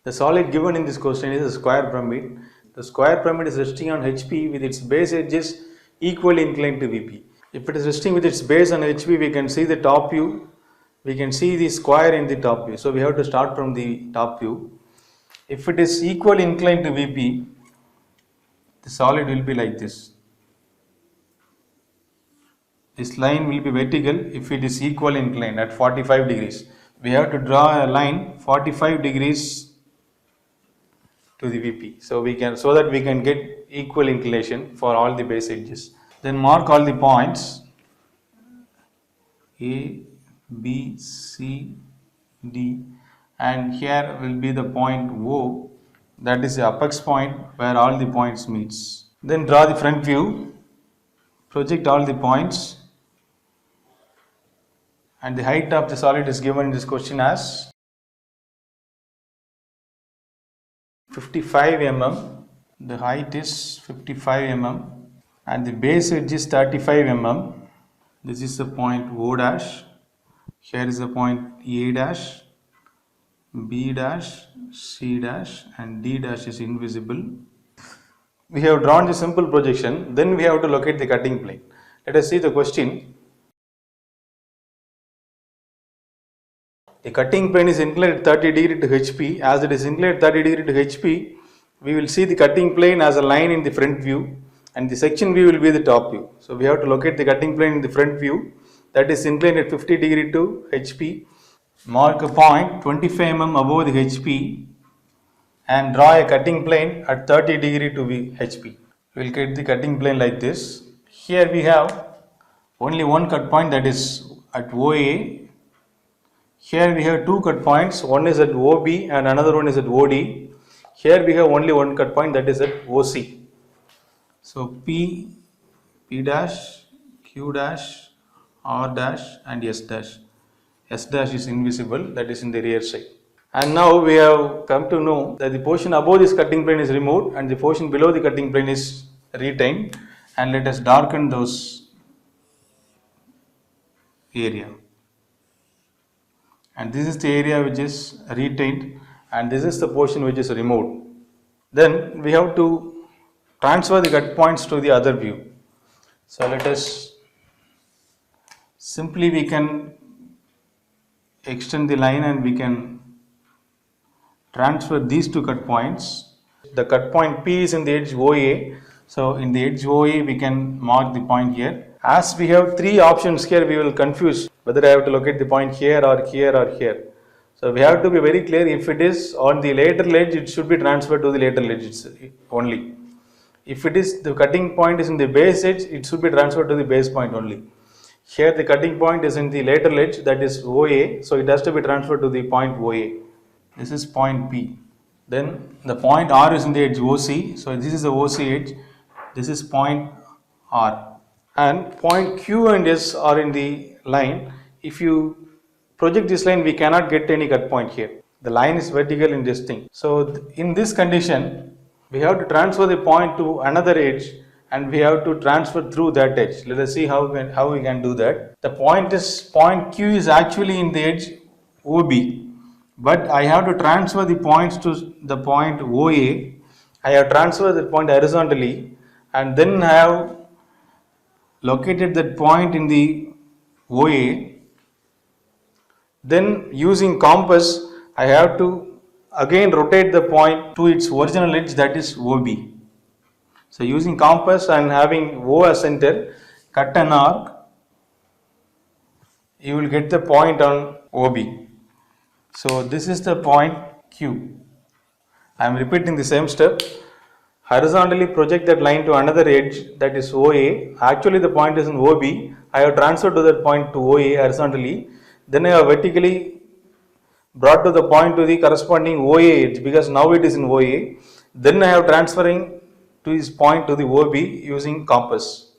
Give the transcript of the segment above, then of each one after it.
The solid given in this question is a square pyramid. The square pyramid is resting on HP with its base edges equally inclined to VP. If it is resting with its base on HP, we can see the top view. We can see the square in the top view. So we have to start from the top view. If it is equally inclined to VP, the solid will be like this. This line will be vertical if it is equal inclined at 45 degrees. We have to draw a line 45 degrees to the VP. So that we can get equal inclination for all the base edges. Then mark all the points A, B, C, D, and here will be the point O, that is the apex point where all the points meets. Then draw the front view, project all the points, and the height of the solid is given in this question as 55 mm. The height is 55 mm and the base edge is 35 mm. This is the point O dash. Here is the point A dash, B dash, C dash, and D dash is invisible. We have drawn the simple projection. Then we have to locate the cutting plane. Let us see the question. The cutting plane is inclined at 30 degree to HP. As it is inclined at 30 degree to HP, we will see the cutting plane as a line in the front view and the section view will be the top view. So we have to locate the cutting plane in the front view, that is inclined at 50 degree to HP. Mark a point 25 mm above the HP and draw a cutting plane at 30 degree to HP. We will get the cutting plane like this. Here we have only one cut point, that is at OA. Here we have two cut points, one is at OB and another one is at OD. Here we have only one cut point, that is at OC. So P, P dash, Q dash, R dash and S dash. S dash is invisible, that is in the rear side. And now we have come to know that the portion above this cutting plane is removed and the portion below the cutting plane is retained, and let us darken those area. And this is the area which is retained and this is the portion which is removed. Then we have to transfer the cut points to the other view. So let us simply, we can extend the line and we can transfer these two cut points. The cut point P is in the edge OA. So in the edge OA we can mark the point here. As we have three options here, we will confuse whether I have to locate the point here or here or here. So we have to be very clear. If it is on the lateral edge, it should be transferred to the lateral edge only. If it is the cutting point is in the base edge, it should be transferred to the base point only. Here the cutting point is in the lateral edge, that is OA, so it has to be transferred to the point OA. This is point P. Then the point R is in the edge OC, so this is the OC edge, this is point R. And point Q and S are in the line. If you project this line, we cannot get any cut point here. The line is vertical in this thing. So in this condition, we have to transfer the point to another edge and we have to transfer through that edge. Let us see how we can do that. The point Q is actually in the edge OB, but I have to transfer the points to the point OA. I have transferred the point horizontally and then I have located that point in the OA. Then using compass, I have to again rotate the point to its original edge, that is OB. So using compass and having O as center, cut an arc, you will get the point on OB. So this is the point Q. I am repeating the same step. Horizontally project that line to another edge, that is OA. Actually the point is in OB. I have transferred to that point to OA horizontally. Then I have vertically brought to the point to the corresponding OA edge, because now it is in OA. Then I have transferring to this point to the OB using compass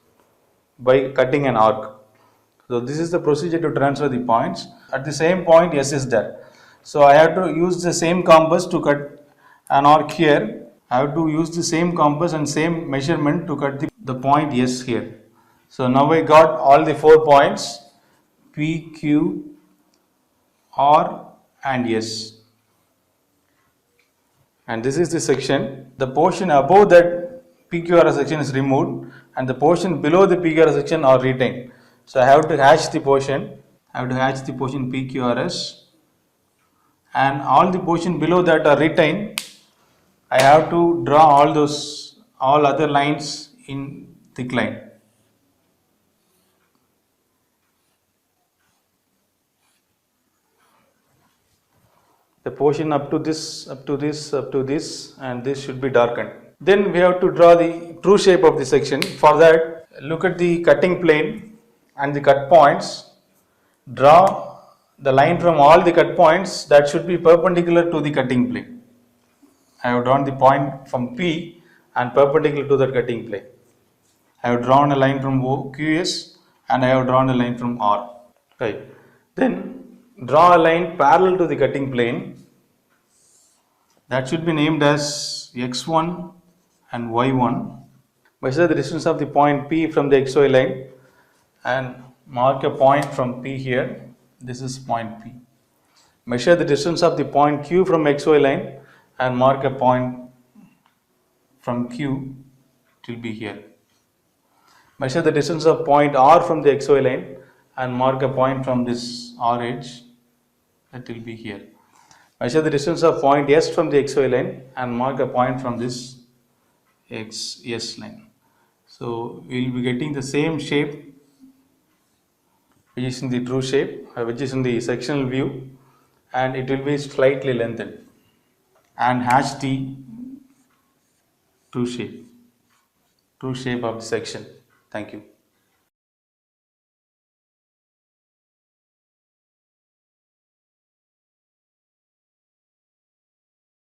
by cutting an arc. So this is the procedure to transfer the points. At the same point S is there. So I have to use the same compass to cut an arc here. I have to use the same compass and same measurement to cut the point S here. So now I got all the 4 points P, Q, R and S. and this is the section. The portion above that PQRS section is removed and the portion below the PQRS section are retained. So I have to hash the portion. I have to hash the portion PQRS, and all the portion below that are retained. I have to draw all other lines in thick line. The portion up to this, up to this, up to this, and this should be darkened. Then we have to draw the true shape of the section. For that, look at the cutting plane and the cut points. Draw the line from all the cut points that should be perpendicular to the cutting plane. I have drawn the point from P and perpendicular to the cutting plane. I have drawn a line from QS and I have drawn a line from R. Right. Then draw a line parallel to the cutting plane. That should be named as X1 and Y1. Measure the distance of the point P from the XY line and mark a point from P here. This is point P. Measure the distance of the point Q from XY line and mark a point from Q. It will be here. Measure the distance of point R from the XY line and mark a point from this R edge. That will be here. Measure the distance of point S from the XY line and mark a point from this XS line. So we will be getting the same shape which is in the true shape, which is in the sectional view, and it will be slightly lengthened, and hash the true shape of the section. Thank you.